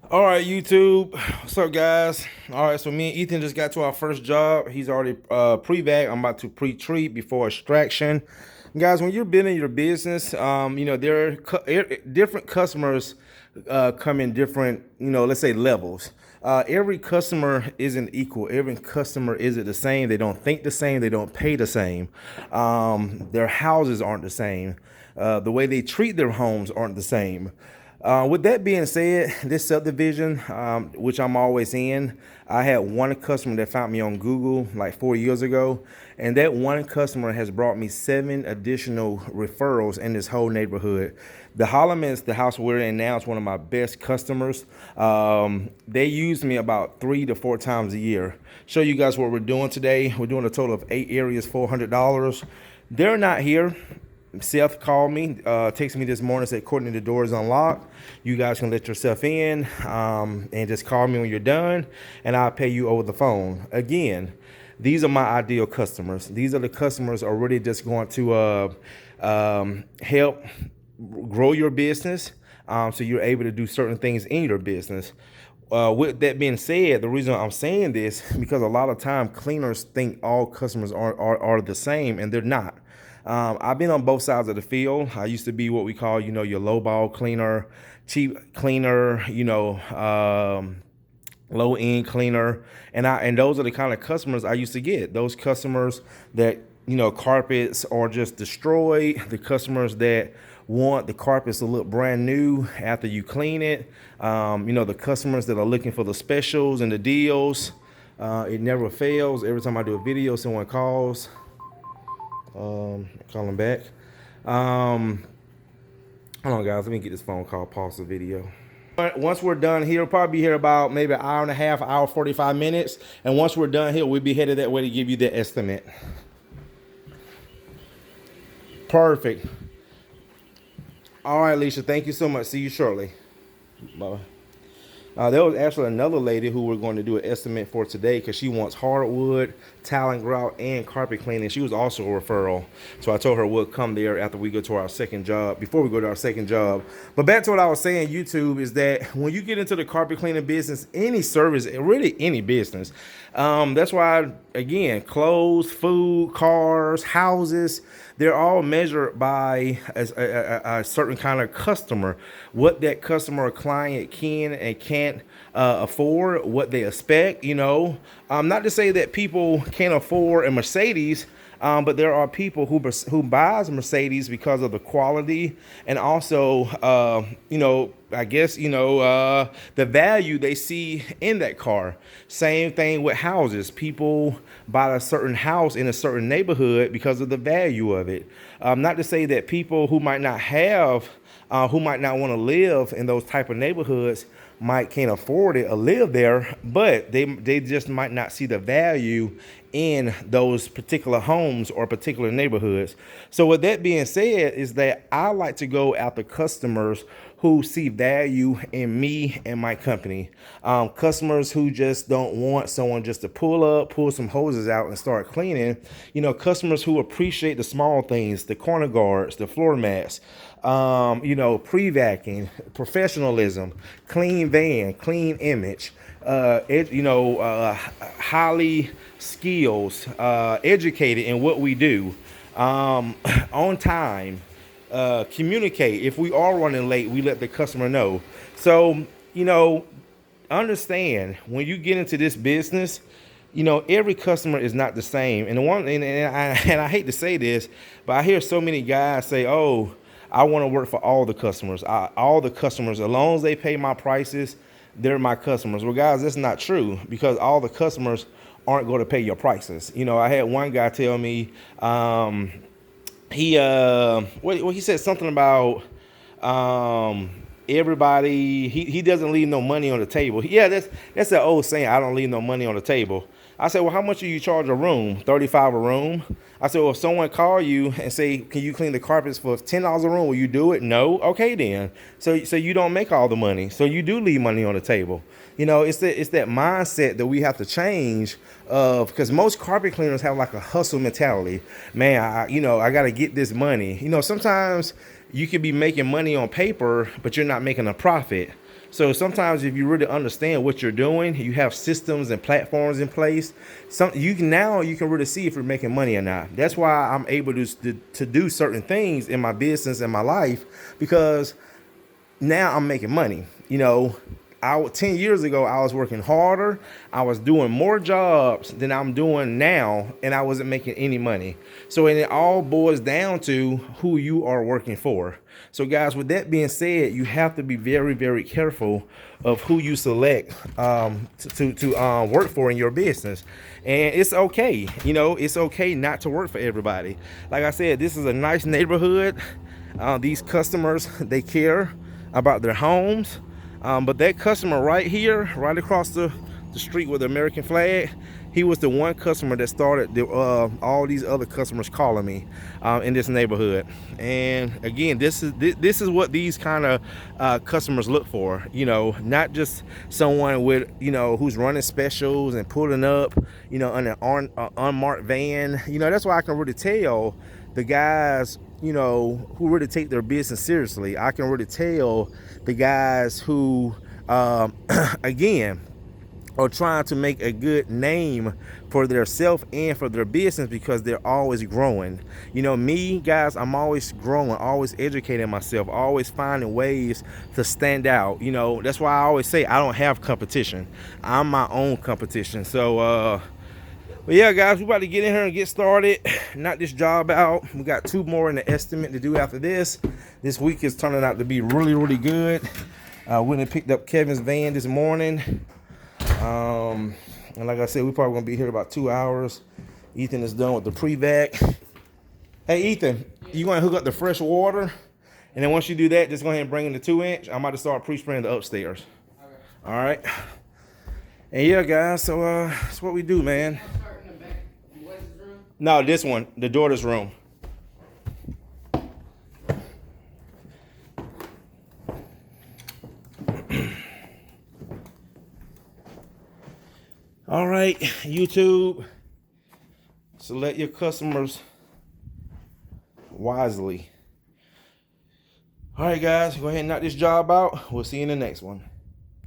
All right, YouTube. What's up, guys? All right, so me and Ethan just got to our first job. He's already pre-vac. I'm about to pre-treat before extraction. Guys, when you're building your business, there are different customers come in different, let's say levels. Every customer isn't equal. Every customer isn't the same. They don't think the same. They don't pay the same. Their houses aren't the same. The way they treat their homes aren't the same. With that being said, this subdivision, which I'm always in, I had one customer that found me on Google like 4 years ago, and that one customer has brought me 7 additional referrals in this whole neighborhood. The Holloman's, the house we're in now, is one of my best customers. They use me about 3 to 4 times a year. Show you guys what we're doing today. We're doing a total of 8 areas, $400. They're not here. Seth called me, texted me this morning, said, Courtney, the door is unlocked. You guys can let yourself in, and just call me when you're done, and I'll pay you over the phone. Again, these are my ideal customers. These are the customers already just going to help grow your business, so you're able to do certain things in your business. With that being said, the reason I'm saying this because a lot of time cleaners think all customers are the same, and they're not. I've been on both sides of the field. I used to be what we call, your low ball cleaner, cheap cleaner, low end cleaner, and those are the kind of customers I used to get. Those customers that carpets are just destroyed. The customers that want the carpets to look brand new after you clean it. The customers that are looking for the specials and the deals. It never fails. Every time I do a video, someone calls. Calling back. Hold on, guys. Let me get this phone call. Pause the video. Once we're done here, we'll probably be here about maybe an hour and a half, hour 45 minutes. And once we're done here, we'll be headed that way to give you the estimate. Perfect. All right, Alicia. Thank you so much. See you shortly. Bye. There was actually another lady who we're going to do an estimate for today because she wants hardwood, talent grout, and carpet cleaning. She was also a referral. So I told her we'll come there after we go to our second job, before we go to our second job. But back to what I was saying, YouTube, is that when you get into the carpet cleaning business, any service, really any business, that's why, again, clothes, food, cars, houses, they're all measured by a certain kind of customer, what that customer or client can and can't afford, what they expect. Not to say that people can't afford a Mercedes, but there are people who buys Mercedes because of the quality and also, I guess, the value they see in that car. Same thing with houses. People buy a certain house in a certain neighborhood because of the value of it. Not to say that people who might not want to live in those type of neighborhoods can't afford it or live there, but they just might not see the value in those particular homes or particular neighborhoods. So with that being said, is that I like to go after customers who see value in me and my company. Customers who just don't want someone just to pull some hoses out and start cleaning. Customers who appreciate the small things, the corner guards, the floor mats, pre-vacuum, professionalism, clean van, clean image, highly skills, educated in what we do, on time, communicate. If we are running late, we let the customer know. So, understand when you get into this business, every customer is not the same. And I hate to say this, but I hear so many guys say, "Oh, I want to work for all the customers. All the customers, as long as they pay my prices, they're my customers." Well, guys, that's not true because all the customers aren't going to pay your prices. I had one guy tell me, he said something about everybody. He doesn't leave no money on the table. Yeah, that's an old saying. I don't leave no money on the table. I said, well, how much do you charge a room? $35 a room. I said, well, if someone call you and say, can you clean the carpets for $10 a room? Will you do it? No. Okay, then. So you don't make all the money. So you do leave money on the table. It's that mindset that we have to change because most carpet cleaners have like a hustle mentality. Man, I got to get this money. Sometimes you could be making money on paper, but you're not making a profit. So sometimes if you really understand what you're doing, you have systems and platforms in place. You can really see if you're making money or not. That's why I'm able to do certain things in my business and my life, because now I'm making money. 10 years ago, I was working harder. I was doing more jobs than I'm doing now, and I wasn't making any money. So it all boils down to who you are working for. So guys, with that being said, you have to be very, very careful of who you select to work for in your business. And it's okay. It's okay not to work for everybody. Like I said, this is a nice neighborhood. These customers, they care about their homes. But that customer right here, right across the street with the American flag, he was the one customer that started all these other customers calling me in this neighborhood. And again, this is what these kind of customers look for. Not just someone with who's running specials and pulling up in an unmarked van. That's why I can really tell the guys who really take their business seriously. I can really tell the guys who again are trying to make a good name for their self and for their business, because they're always growing. Me, guys, I'm always growing, always educating myself, always finding ways to stand out. That's why I always say I don't have competition. I'm my own competition. So but yeah, guys, we about to get in here and get started. Knock this job out. We got 2 more in the estimate to do after this. This week is turning out to be really, really good. Went and picked up Kevin's van this morning. And like I said, we're probably gonna be here about 2 hours. Ethan is done with the pre-vac. Hey, Ethan, you gonna hook up the fresh water? And then once you do that, just go ahead and bring in the 2-inch. I'm about to start pre-spraying the upstairs. Okay. All right. And yeah, guys, so that's what we do, man. No, this one, the daughter's room. All right, YouTube, select your customers wisely. All right, guys, go ahead and knock this job out. We'll see you in the next one.